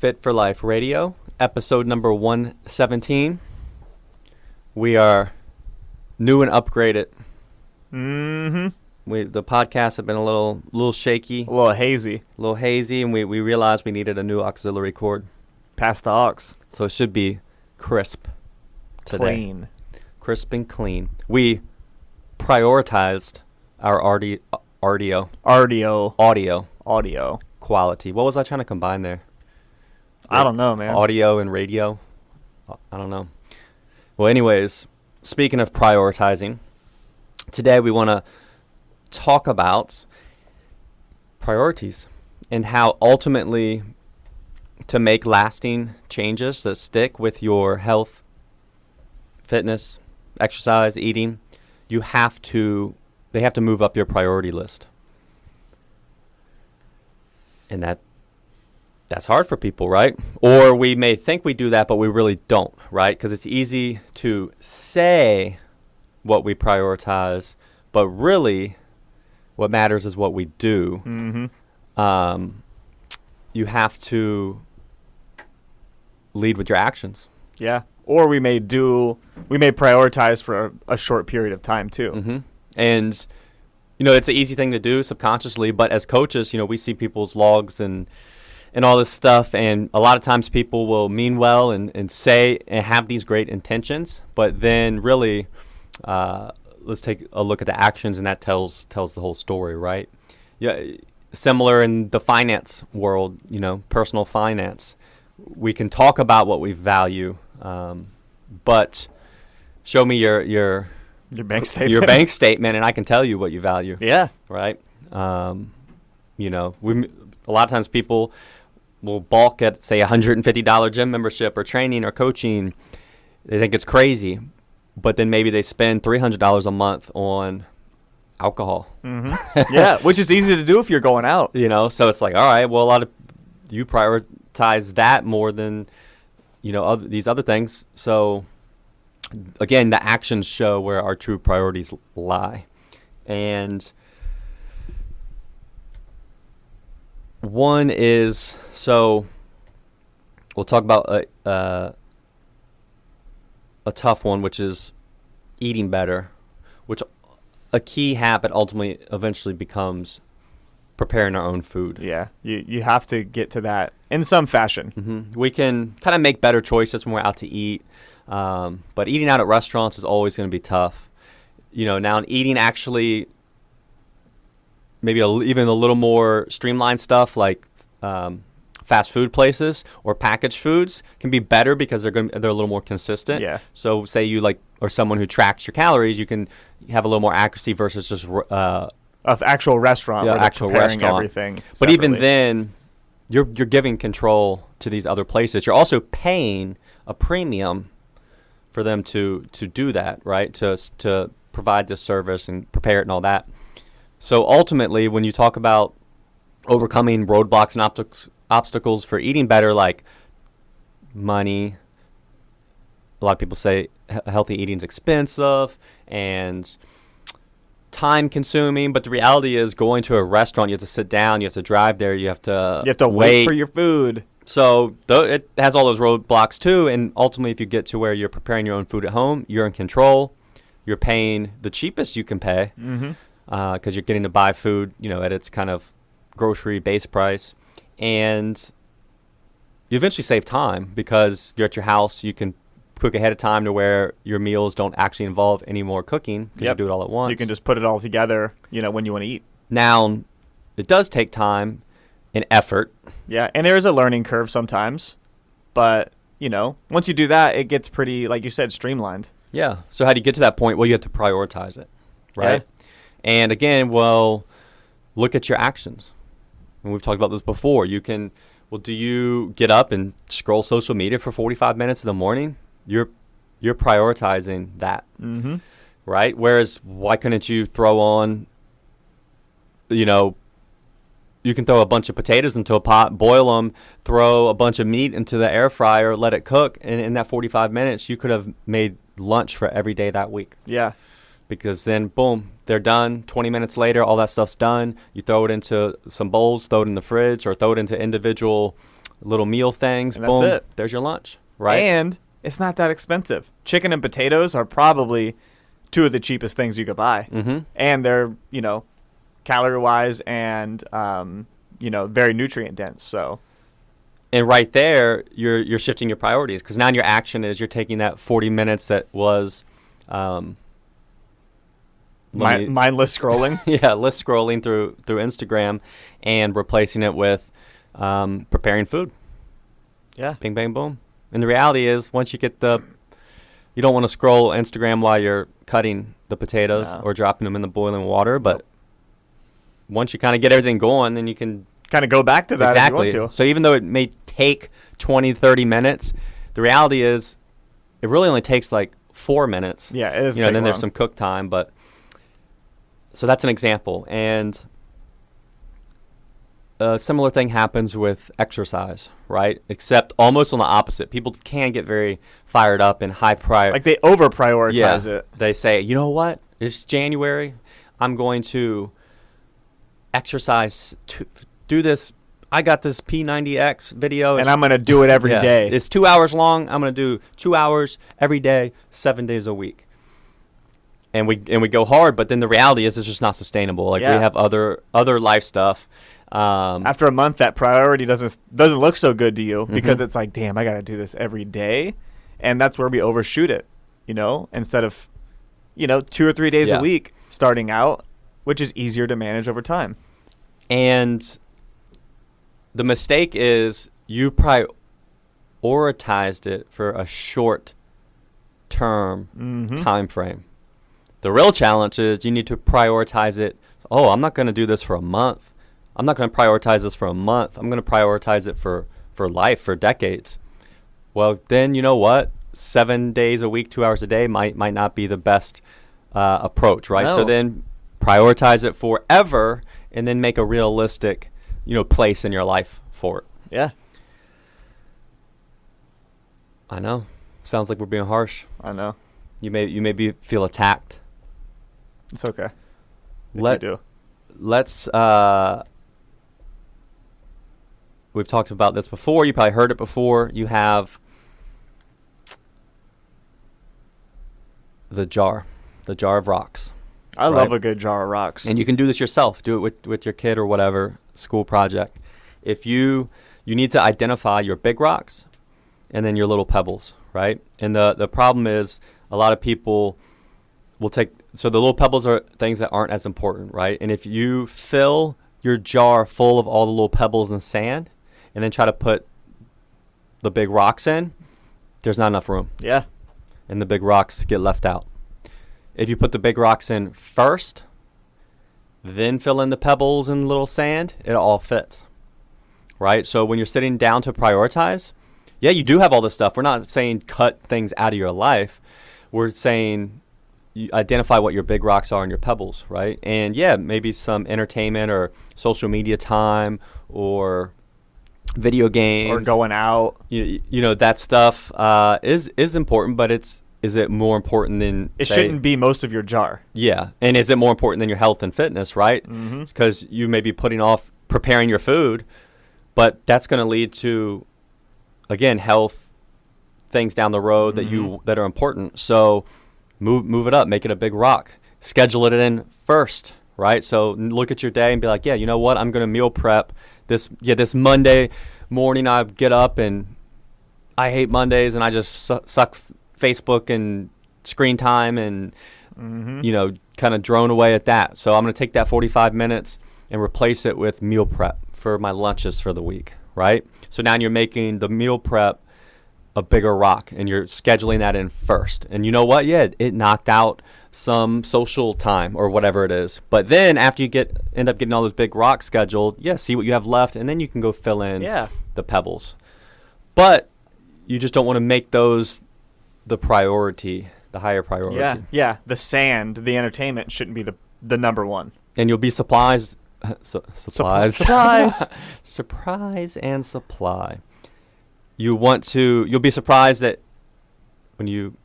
Fit for Life Radio, episode number 117. We are new and upgraded. The podcasts have been a little shaky, a little hazy, and we realized we needed a new auxiliary cord. Past the aux. So it should be crisp today. Clean. Crisp and clean. We prioritized our audio quality. What was I trying to combine there? I don't know, man. Audio and radio. I don't know. Well, anyways, speaking of prioritizing, today we want to talk about priorities and how ultimately to make lasting changes that stick with your health, fitness, exercise, eating, they have to move up your priority list. And that's hard for people, right? Or we may think we do that, but we really don't, right? Because it's easy to say what we prioritize, but really what matters is what we do. You have to lead with your actions. Yeah. Or we may prioritize for a short period of time too. And, it's an easy thing to do subconsciously, but as coaches, we see people's logs and all this stuff, and a lot of times people will mean well and say and have these great intentions, but then really let's take a look at the actions, and that tells the whole story, right? Yeah, similar in the finance world, personal finance. We can talk about what we value, but show me your bank statement. Your bank statement, and I can tell you what you value. Yeah. Right. A lot of times people will balk at, say, $150 gym membership or training or coaching. They think it's crazy, but then maybe they spend $300 a month on alcohol. Yeah, which is easy to do if you're going out. So it's like, all right, well, a lot of you prioritize that more than these other things. So again, the actions show where our true priorities lie, and one is, so we'll talk about a tough one, which is eating better, which a key habit ultimately eventually becomes preparing our own food. Yeah, you have to get to that in some fashion. We can kind of make better choices when we're out to eat, but eating out at restaurants is always going to be tough. Now eating actually maybe even a little more streamlined stuff like fast food places or packaged foods can be better because they're a little more consistent. Yeah. So say you or someone who tracks your calories, you can have a little more accuracy versus just of actual restaurant. Yeah, where actual preparing restaurant. Everything. But separately. even then, you're giving control to these other places. You're also paying a premium for them to do that, right? To provide this service and prepare it and all that. So ultimately, when you talk about overcoming roadblocks and obstacles for eating better, like money, a lot of people say healthy eating is expensive and time consuming, but the reality is going to a restaurant, you have to sit down, you have to drive there, you have to wait for your food. So it has all those roadblocks too, and ultimately if you get to where you're preparing your own food at home, you're in control, you're paying the cheapest you can pay because you're getting to buy food at its kind of grocery base price, and you eventually save time because you're at your house, you can cook ahead of time to where your meals don't actually involve any more cooking because you do it all at once. You can just put it all together, when you want to eat. Now, it does take time and effort. Yeah, and there is a learning curve sometimes, but, once you do that, it gets pretty, like you said, streamlined. Yeah. So how do you get to that point? Well, you have to prioritize it, right? Yeah. And again, look at your actions. And we've talked about this before. Do you get up and scroll social media for 45 minutes in the morning? You're prioritizing that, right? Whereas, why couldn't you throw on, you can throw a bunch of potatoes into a pot, boil them, throw a bunch of meat into the air fryer, let it cook, and in that 45 minutes, you could have made lunch for every day that week. Yeah. Because then, boom, they're done. 20 minutes later, all that stuff's done. You throw it into some bowls, throw it in the fridge, or throw it into individual little meal things. And that's boom, it. there's your lunch, right? And it's not that expensive. Chicken and potatoes are probably two of the cheapest things you could buy. Mm-hmm. And they're, calorie-wise and, very nutrient-dense. So, and right there, you're shifting your priorities, because now your action is you're taking that 40 minutes that was mindless scrolling. less scrolling through Instagram, and replacing it with preparing food. Yeah. Bing, bang, boom. And the reality is, once you get you don't want to scroll Instagram while you're cutting the potatoes or dropping them in the boiling water, but once you kind of get everything going, then you can kind of go back to that exactly. if you want to. So even though it may take 20, 30 minutes, the reality is it really only takes like 4 minutes. Yeah, it is. And then there's some cook time, but so that's an example. And a similar thing happens with exercise, right? Except almost on the opposite. People can get very fired up and high priority. Like they over prioritize it. They say, you know what? It's January. I'm going to exercise to do this. I got this P90X video. And I'm going to do it every day. It's 2 hours long. I'm going to do 2 hours every day, 7 days a week. And we go hard, but then the reality is it's just not sustainable. Like we have other life stuff. After a month, that priority doesn't look so good to you because it's like, damn, I got to do this every day. And that's where we overshoot it, instead of, 2 or 3 days a week starting out, which is easier to manage over time. And the mistake is you prioritized it for a short-term time frame. The real challenge is you need to prioritize it. Oh, I'm not going to do this for a month. I'm not going to prioritize this for a month. I'm going to prioritize it for life, for decades. Well, then you know what? 7 days a week, 2 hours a day might not be the best approach, right? No. So then prioritize it forever, and then make a realistic, place in your life for it. Yeah. I know. Sounds like we're being harsh. I know. You maybe feel attacked. It's okay. You do. Let's we've talked about this before. You probably heard it before. You have the jar of rocks. I love a good jar of rocks. And you can do this yourself. Do it with your kid or whatever, school project. If you need to identify your big rocks and then your little pebbles, right? And the problem is a lot of people will so the little pebbles are things that aren't as important, right? And if you fill your jar full of all the little pebbles and sand and then try to put the big rocks in, there's not enough room. Yeah. And the big rocks get left out. If you put the big rocks in first, then fill in the pebbles and little sand, it all fits, right? So when you're sitting down to prioritize, you do have all this stuff. We're not saying cut things out of your life. We're saying you identify what your big rocks are and your pebbles, right? And maybe some entertainment or social media time or video games. Or going out. That stuff is important, but is it more important than it shouldn't be most of your jar. Yeah. And is it more important than your health and fitness, right? Mm-hmm. Because you may be putting off preparing your food, but that's going to lead to, again, health things down the road that are important. So move it up, make it a big rock. Schedule it in first, right? So look at your day and be like, you know what? I'm going to meal prep this Monday morning. I get up and I hate Mondays and I just suck Facebook and screen time and, kind of drone away at that. So I'm going to take that 45 minutes and replace it with meal prep for my lunches for the week, right? So now you're making the meal prep a bigger rock and you're scheduling that in first. And you know what? It knocked out some social time or whatever it is. But then after you end up getting all those big rocks scheduled, see what you have left, and then you can go fill in the pebbles. But you just don't want to make those the priority, the higher priority. Yeah. The sand, the entertainment shouldn't be the number one. And you'll be surprised. Surprise and supply. You'll be surprised that when you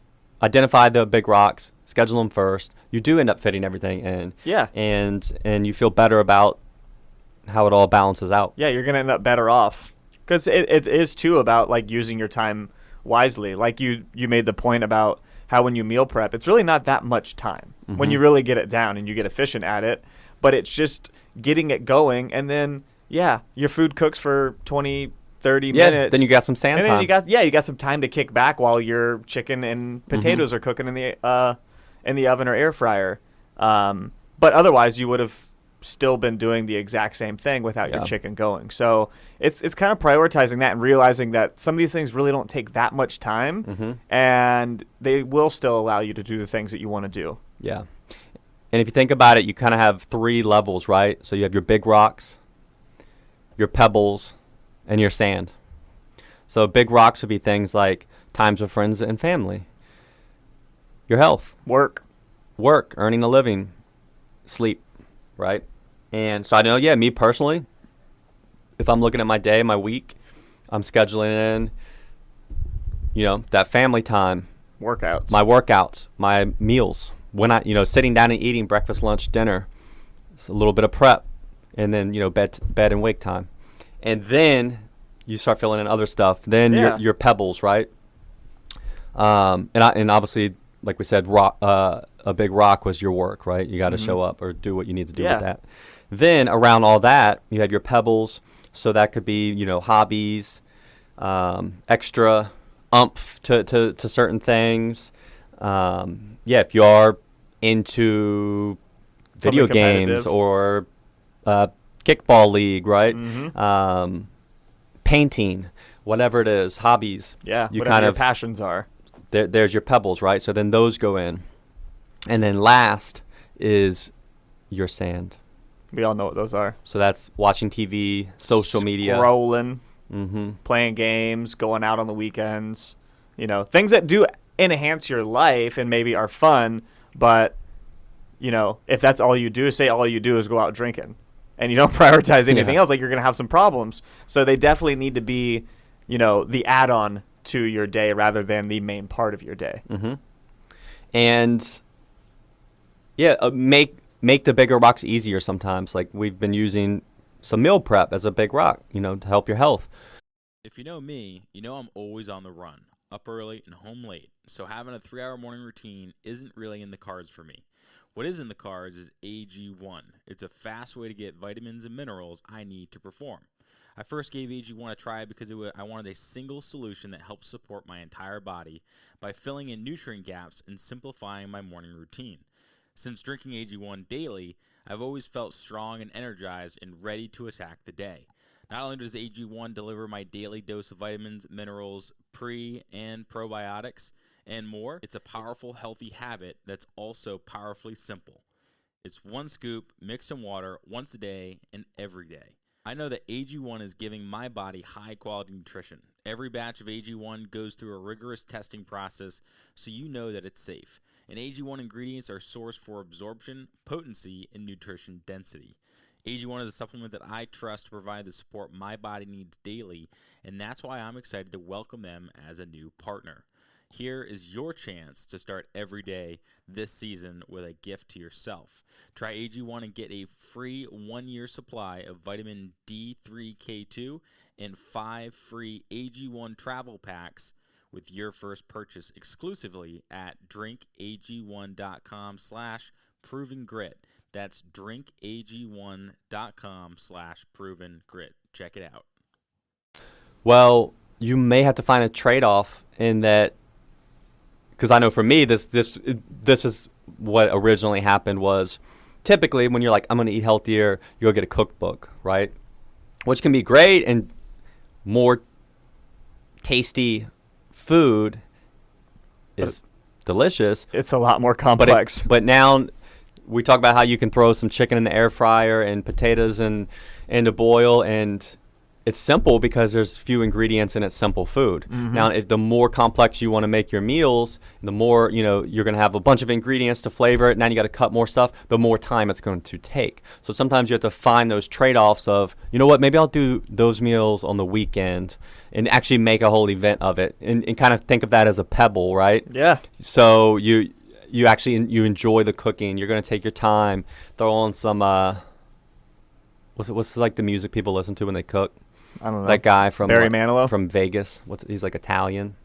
identify the big rocks, schedule them first, you do end up fitting everything in. Yeah. And you feel better about how it all balances out. Yeah, you're going to end up better off Because it is, too, about, like, using your time wisely. Like, you made the point about how when you meal prep, it's really not that much time when you really get it down and you get efficient at it. But it's just getting it going. And then, yeah, your food cooks for 20, 30 minutes. Then you got some sand and time. Then you got some time to kick back while your chicken and potatoes are cooking in the oven or air fryer. But otherwise, you would have still been doing the exact same thing without your chicken going. So it's kind of prioritizing that and realizing that some of these things really don't take that much time, and they will still allow you to do the things that you want to do. Yeah. And if you think about it, you kind of have 3 levels, right? So you have your big rocks, your pebbles, and your sand. So big rocks would be things like times with friends and family, your health, work, earning a living, sleep, right? And so I know, me personally, if I'm looking at my day, my week, I'm scheduling in, that family time, my workouts, my meals. When I, sitting down and eating breakfast, lunch, dinner, it's a little bit of prep, and then, bed and wake time. And then you start filling in other stuff. Then your pebbles, right? And obviously, like we said, a big rock was your work, right? You got to show up or do what you need to do with that. Then around all that, you have your pebbles. So that could be, hobbies, extra oomph to certain things. If you are into video games or kickball league, right? Painting, whatever it is, hobbies. Yeah, whatever your passions are. There's your pebbles, right? So then those go in. And then last is your sand. We all know what those are. So that's watching TV, social media. Scrolling, playing games, going out on the weekends. Things that do enhance your life and maybe are fun, but, if that's all you do, say all you do is go out drinking and you don't prioritize anything else, like you're going to have some problems. So they definitely need to be, the add-on to your day rather than the main part of your day. And make the bigger rocks easier sometimes. Like we've been using some meal prep as a big rock, to help your health. If you know me, you know I'm always on the run, up early and home late. So having a 3-hour morning routine isn't really in the cards for me. What is in the cards is AG1. It's a fast way to get vitamins and minerals I need to perform. I first gave AG1 a try because I wanted a single solution that helps support my entire body by filling in nutrient gaps and simplifying my morning routine. Since drinking AG1 daily, I've always felt strong and energized and ready to attack the day. Not only does AG1 deliver my daily dose of vitamins, minerals, pre- and probiotics, and more, it's a powerful, healthy habit that's also powerfully simple. It's 1 scoop mixed in water once a day and every day. I know that AG1 is giving my body high-quality nutrition. Every batch of AG1 goes through a rigorous testing process, so you know that it's safe. And AG1 ingredients are sourced for absorption, potency, and nutrition density. AG1 is a supplement that I trust to provide the support my body needs daily, and that's why I'm excited to welcome them as a new partner. Here is your chance to start every day this season with a gift to yourself. Try AG1 and get a free 1-year supply of vitamin D3K2 and 5 free AG1 travel packs with your first purchase exclusively at drinkag1.com/provengrit. That's drinkag1.com/provengrit. Check it out. Well, you may have to find a trade-off in that, because I know for me, this is what originally happened was typically when you're like, I'm going to eat healthier, you go get a cookbook, right? Which can be great and more tasty food is delicious. It's a lot more complex. But now we talk about how you can throw some chicken in the air fryer and potatoes and to boil, and it's simple because there's few ingredients and it's simple food. Now, if the more complex you want to make your meals, the more, you're going to have a bunch of ingredients to flavor it. Now you got to cut more stuff, the more time it's going to take. So sometimes you have to find those trade-offs of, maybe I'll do those meals on the weekend and actually make a whole event of it and kind of think of that as a pebble, right? Yeah. So you enjoy the cooking. You're going to take your time, throw on some, what's like the music people listen to when they cook? I don't know. That guy from Barry Manilow from Vegas. He's like Italian.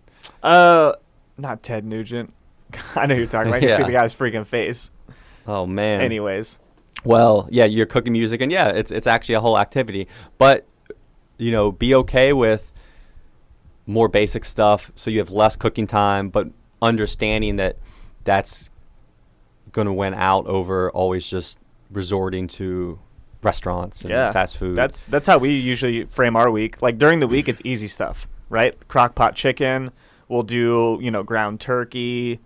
Not Ted Nugent. I know who you're talking about. You Yeah. see the guy's freaking face. Oh man. Anyways, Well, yeah, you're cooking music, and yeah, it's actually a whole activity. But be okay with more basic stuff, so you have less cooking time, but understanding that that's going to win out over always just resorting to restaurants and fast food. That's how we usually frame our week. Like during the week, it's easy stuff, right? Crock pot chicken. We'll do ground turkey.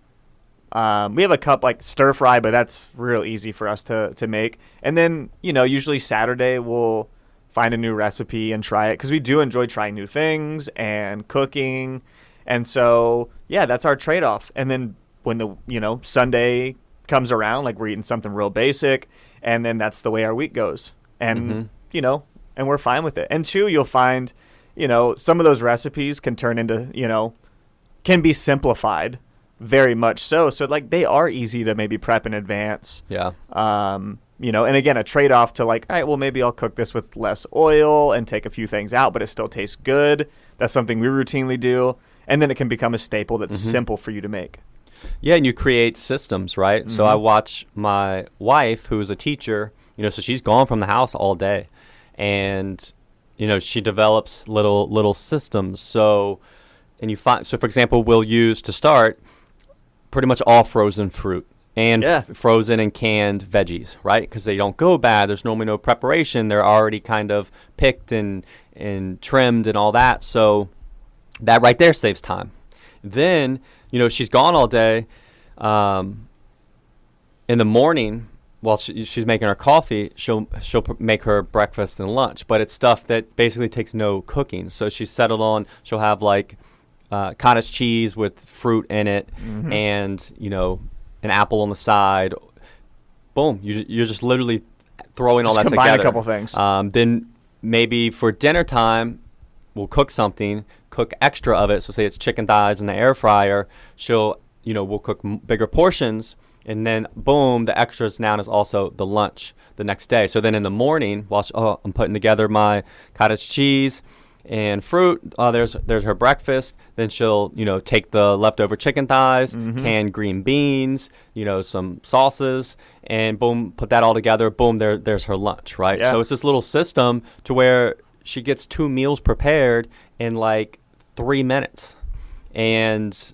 We have a cup like stir fry, but that's real easy for us to make. And then usually Saturday we'll find a new recipe and try it because we do enjoy trying new things and cooking. And so that's our trade-off. And then when the Sunday comes around, like we're eating something real basic, and then that's the way our week goes. And and we're fine with it. And two, you'll find some of those recipes can turn into can be simplified very much so like they are easy to maybe prep in advance. And again, a trade-off to like, all right, well, maybe I'll cook this with less oil and take a few things out, but it still tastes good. That's something we routinely do. And then it can become a staple that's simple for you to make. Yeah, and you create systems, right? Mm-hmm. So I watch my wife, who's a teacher, so she's gone from the house all day. And, she develops little systems. So, for example, we'll use to start pretty much all frozen fruit and frozen and canned veggies, right? Because they don't go bad. There's normally no preparation. They're already kind of picked and trimmed and all that. So that right there saves time. Then, she's gone all day. In the morning, while she's making her coffee, she'll make her breakfast and lunch. But it's stuff that basically takes no cooking. So she's settled on, she'll have like cottage cheese with fruit in it and, an apple on the side. Boom. You're just literally throwing all that together. Combine a couple things. Then maybe for dinner time, we'll cook something, cook extra of it. So say it's chicken thighs in the air fryer. We'll cook bigger portions. And then, boom, the extras now is also the lunch the next day. So then in the morning, while I'm putting together my cottage cheese and fruit, there's her breakfast. Then she'll, take the leftover chicken thighs, canned green beans, some sauces, and boom, put that all together. Boom, there's her lunch, right? Yeah. So it's this little system to where she gets 2 meals prepared in like 3 minutes. And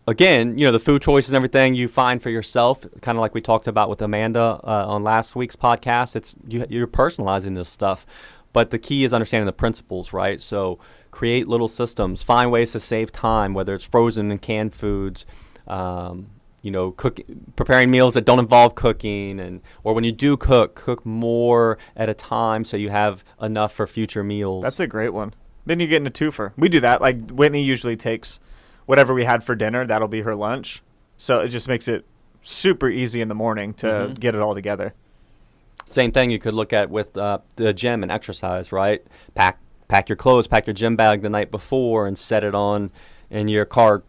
again, the food choices and everything you find for yourself, kind of like we talked about with Amanda on last week's podcast. You're personalizing this stuff. But the key is understanding the principles, right? So create little systems, find ways to save time, whether it's frozen and canned foods, preparing meals that don't involve cooking, or when you do cook more at a time so you have enough for future meals. That's a great one. Then you get in a twofer. We do that. Like Whitney usually takes whatever we had for dinner, that'll be her lunch. So it just makes it super easy in the morning to get it all together. Same thing you could look at with the gym and exercise, right? Pack your clothes, pack your gym bag the night before and set it on in your car,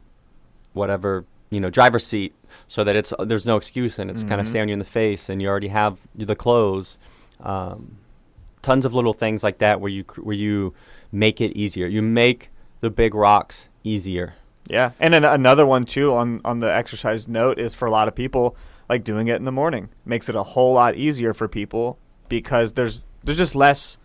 whatever, driver's seat, so that there's no excuse and it's kind of staring you in the face and you already have the clothes. Tons of little things like that where you make it easier. You make the big rocks easier. Yeah, and then another one too on the exercise note is for a lot of people, like doing it in the morning makes it a whole lot easier for people because there's just less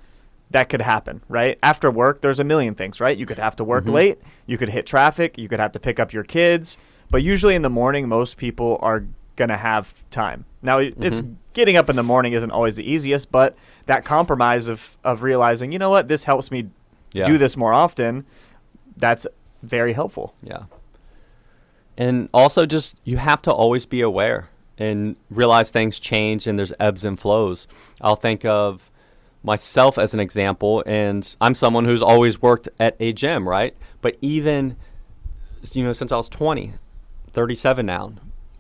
that could happen, right? After work, there's a million things, right? You could have to work late, you could hit traffic, you could have to pick up your kids, but usually in the morning, most people are gonna have time. Now, it's getting up in the morning isn't always the easiest, but that compromise of realizing, you know what, this helps me do this more often, that's very helpful. Yeah. And also just you have to always be aware and realize things change and there's ebbs and flows. I'll think of myself as an example, and I'm someone who's always worked at a gym, right? But even, since I was 20, 37 now,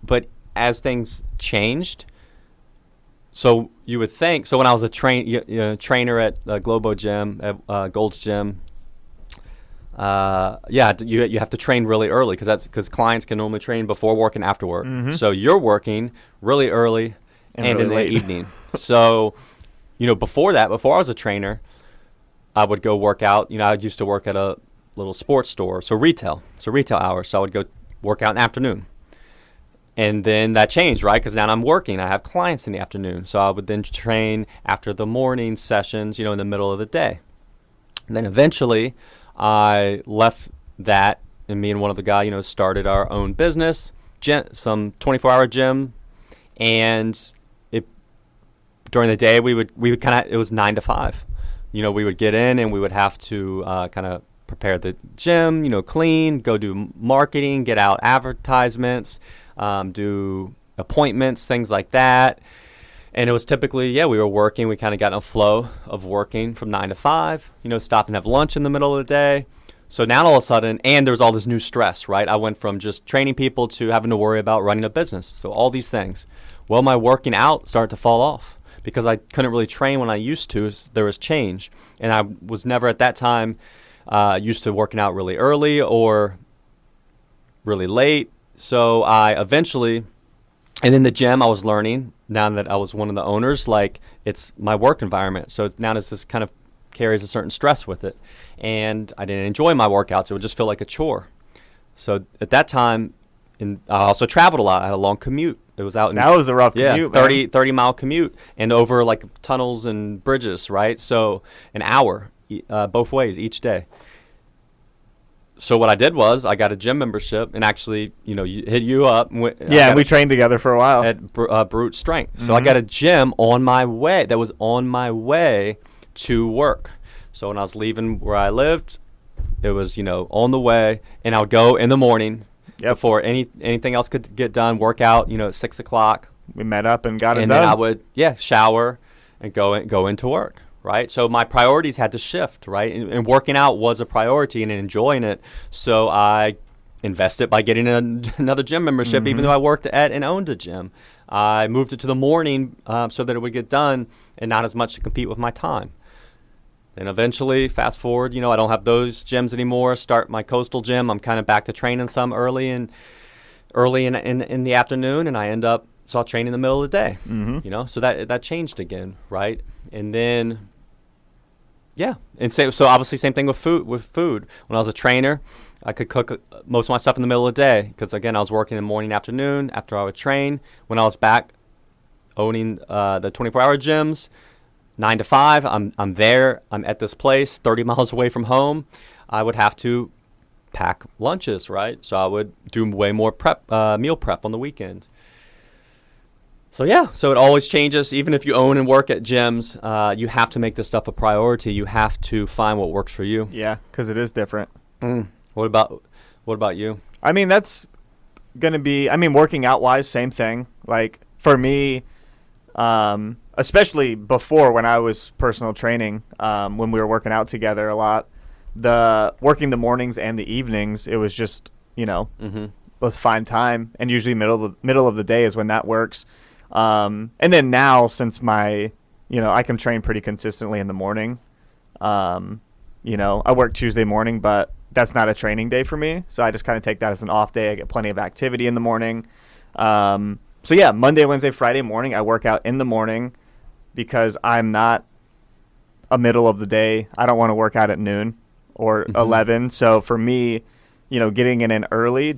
but as things changed, so you would think, so when I was a trainer at Globo Gym, at Gold's Gym, you have to train really early because clients can only train before work and after work. So you're working really early and really in the evening. So, before I was a trainer, I would go work out. I used to work at a little sports store, so retail hours. So I would go work out in the afternoon. And then that changed, right? Because now I'm working. I have clients in the afternoon. So I would then train after the morning sessions, in the middle of the day. And then eventually I left that, and me and one of the guys, started our own business, some 24-hour gym. And during the day, we would it was 9 to 5. We would get in and we would have to kind of prepare the gym, clean, go do marketing, get out advertisements, do appointments, things like that. And it was typically, we were working. We kind of got in a flow of working from 9 to 5, stop and have lunch in the middle of the day. So now all of a sudden, and there was all this new stress, right? I went from just training people to having to worry about running a business. So all these things. Well, my working out started to fall off because I couldn't really train when I used to. There was change. And I was never at that time used to working out really early or really late. So I eventually, and in the gym I was learning, now that I was one of the owners, like it's my work environment. So it's, now this kind of carries a certain stress with it. And I didn't enjoy my workouts. It would just feel like a chore. So at that time, I also traveled a lot. I had a long commute. It was out in... That was a rough commute, 30-mile commute. And over like tunnels and bridges, right? So an hour both ways each day. So what I did was I got a gym membership and actually, hit you up. And we trained together for a while. At Brute Strength. So I got a gym on my way. That was on my way to work. So when I was leaving where I lived, it was, on the way. And I would go in the morning before anything else could get done, work out, at 6 o'clock. We met up and got it done. And then I would, shower and go into work. Right. So my priorities had to shift. Right. And working out was a priority and enjoying it. So I invested by getting another gym membership, even though I worked at and owned a gym. I moved it to the morning so that it would get done and not as much to compete with my time. And eventually, fast forward, I don't have those gyms anymore. Start my coastal gym. I'm kind of back to training some early in the afternoon, and I end up I'll train in the middle of the day. So that changed again, right? And then. Yeah, and so obviously same thing with food. When I was a trainer, I could cook most of my stuff in the middle of the day because again I was working in the morning, afternoon after I would train. When I was back owning the 24-hour gyms, 9 to 5, I'm there. I'm at this place 30 miles away from home. I would have to pack lunches, right? So I would do way more meal prep on the weekend. So it always changes. Even if you own and work at gyms, you have to make this stuff a priority. You have to find what works for you. Yeah, because it is different. What about you? I mean, that's going to be, working out wise, same thing. Like for me, especially before when I was personal training, when we were working out together a lot, working the mornings and the evenings, it was just, let's find time. And usually middle of the day is when that works. And then now, since I can train pretty consistently in the morning. I work Tuesday morning, but that's not a training day for me. So I just kind of take that as an off day. I get plenty of activity in the morning. Monday, Wednesday, Friday morning, I work out in the morning because I'm not a middle of the day. I don't want to work out at noon or 11. So for me, getting in early,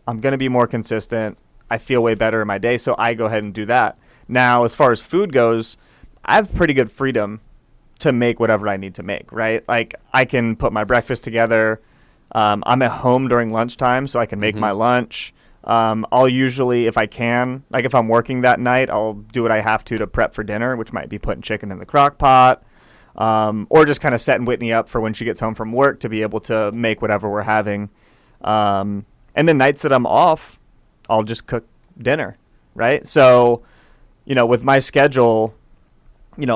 I'm going to be more consistent. I feel way better in my day, so I go ahead and do that. Now, as far as food goes, I have pretty good freedom to make whatever I need to make, right? Like, I can put my breakfast together. I'm at home during lunchtime, so I can make my lunch. I'll usually, if I can, like if I'm working that night, I'll do what I have to prep for dinner, which might be putting chicken in the crock pot, or just kind of setting Whitney up for when she gets home from work to be able to make whatever we're having. And the nights that I'm off, I'll just cook dinner, right? So, with my schedule,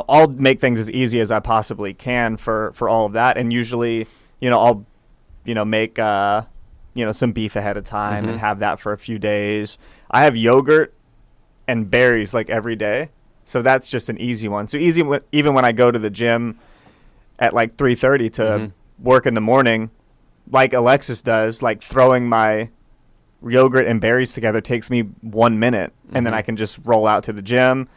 I'll make things as easy as I possibly can for all of that. And usually, I'll, make, some beef ahead of time and have that for a few days. I have yogurt and berries like every day. So that's just an easy one. So even when I go to the gym at like 3:30 to work in the morning, like Alexis does, like throwing my yogurt and berries together takes me 1 minute, and then I can just roll out to the gym,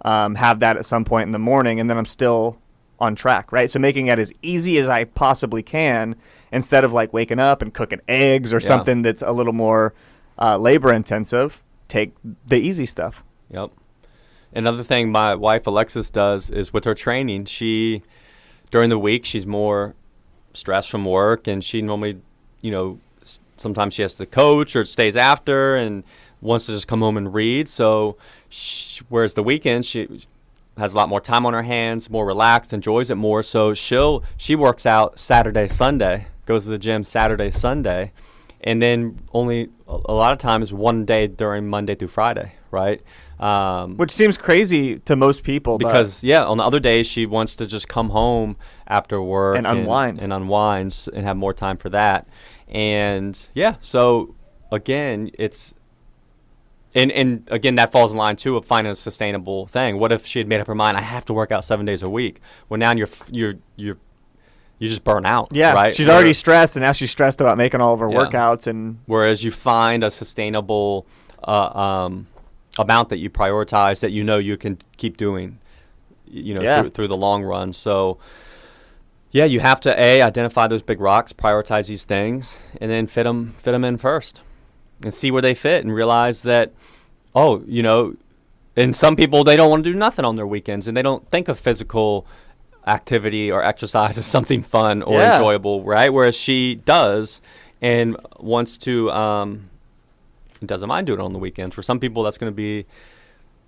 have that at some point in the morning, and then I'm still on track, right? So making it as easy as I possibly can instead of like waking up and cooking eggs or something that's a little more labor intensive. Take the easy stuff. Yep. Another thing my wife Alexis does is with her training, during the week she's more stressed from work, and she normally, sometimes she has to coach or stays after and wants to just come home and read. So whereas the weekend she has a lot more time on her hands, more relaxed, enjoys it more. So she works out Saturday, Sunday, goes to the gym Saturday, Sunday, and then only a lot of times one day during Monday through Friday, right? Which seems crazy to most people. Because, on the other days she wants to just come home after work and unwind. And unwind and have more time for that. And, so, again, it's – and again, that falls in line, too, of finding a sustainable thing. What if she had made up her mind, I have to work out 7 days a week? Well, now you just burn out, right? She's already stressed, and now she's stressed about making all of her workouts. And whereas you find a sustainable amount that you prioritize that you can keep doing, through the long run. So, you have to, identify those big rocks, prioritize these things, and then fit them in first and see where they fit and realize that, and some people, they don't want to do nothing on their weekends, and they don't think of physical activity or exercise as something fun or enjoyable, right? Whereas she does and wants to, doesn't mind doing it on the weekends. For some people, that's going to be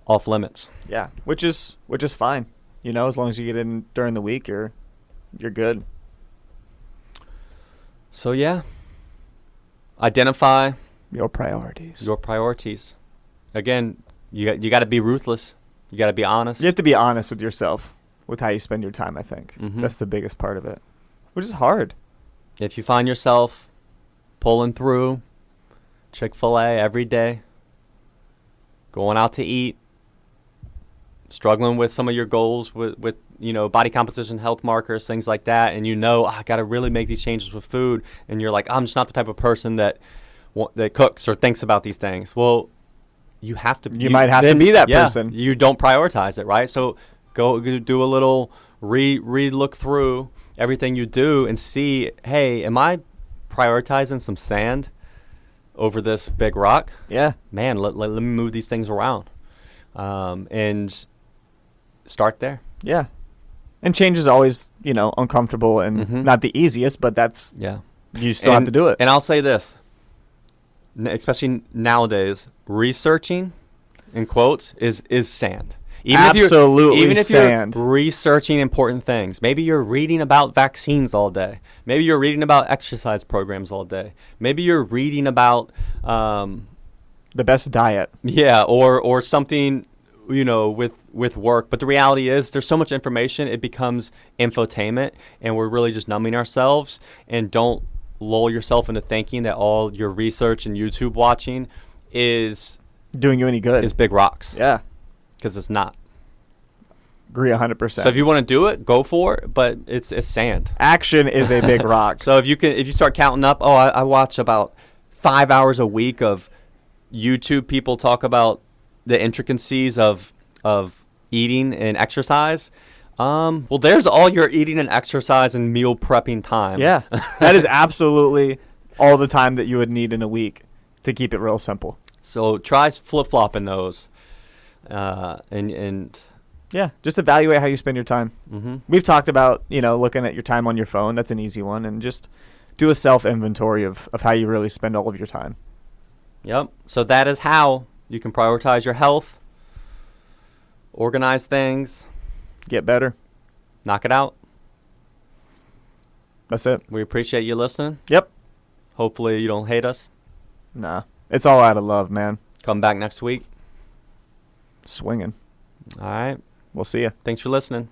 off limits. Yeah, which is fine. As long as you get in during the week, you're good. So identify your priorities. Again, you got to be ruthless. You got to be honest. You have to be honest with yourself with how you spend your time, I think. Mm-hmm. That's the biggest part of it, which is hard. If you find yourself pulling through Chick-fil-A every day, going out to eat, struggling with some of your goals with body composition, health markers, things like that, and I got to really make these changes with food, and you're like, I'm just not the type of person that cooks or thinks about these things. Well, you have to. You might have to be that person. You don't prioritize it, right? So go do a little look through everything you do and see, hey, am I prioritizing some sand over this big rock? Yeah. Man, let me move these things around, and start there. Yeah. And change is always, uncomfortable and not the easiest, but that's you still have to do it. And I'll say this, especially nowadays, researching, in quotes, is sand. Even if you're researching important things, maybe you're reading about vaccines all day. Maybe you're reading about exercise programs all day. Maybe you're reading about the best diet. Yeah, or something, with work. But the reality is there's so much information, it becomes infotainment, and we're really just numbing ourselves. And don't lull yourself into thinking that all your research and YouTube watching is doing you any good. Is big rocks. Yeah. Because it's not. Agree 100%. So if you want to do it, go for it, but it's sand. Action is a big rock. So if you start counting up, I watch about 5 hours a week of YouTube people talk about the intricacies of eating and exercise. Well, there's all your eating and exercise and meal prepping time. Yeah, that is absolutely all the time that you would need in a week to keep it real simple. So try flip-flopping those. And yeah, just evaluate how you spend your time. Mm-hmm. We've talked about, looking at your time on your phone. That's an easy one. And just do a self-inventory of how you really spend all of your time. Yep. So that is how you can prioritize your health, organize things, get better, knock it out. That's it. We appreciate you listening. Yep. Hopefully you don't hate us. Nah. It's all out of love, man. Come back next week. Swinging. All right. We'll see you. Thanks for listening.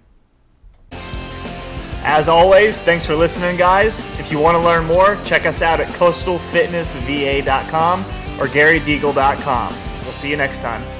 As always, thanks for listening, guys. If you want to learn more, check us out at coastalfitnessva.com or garydeagle.com. We'll see you next time.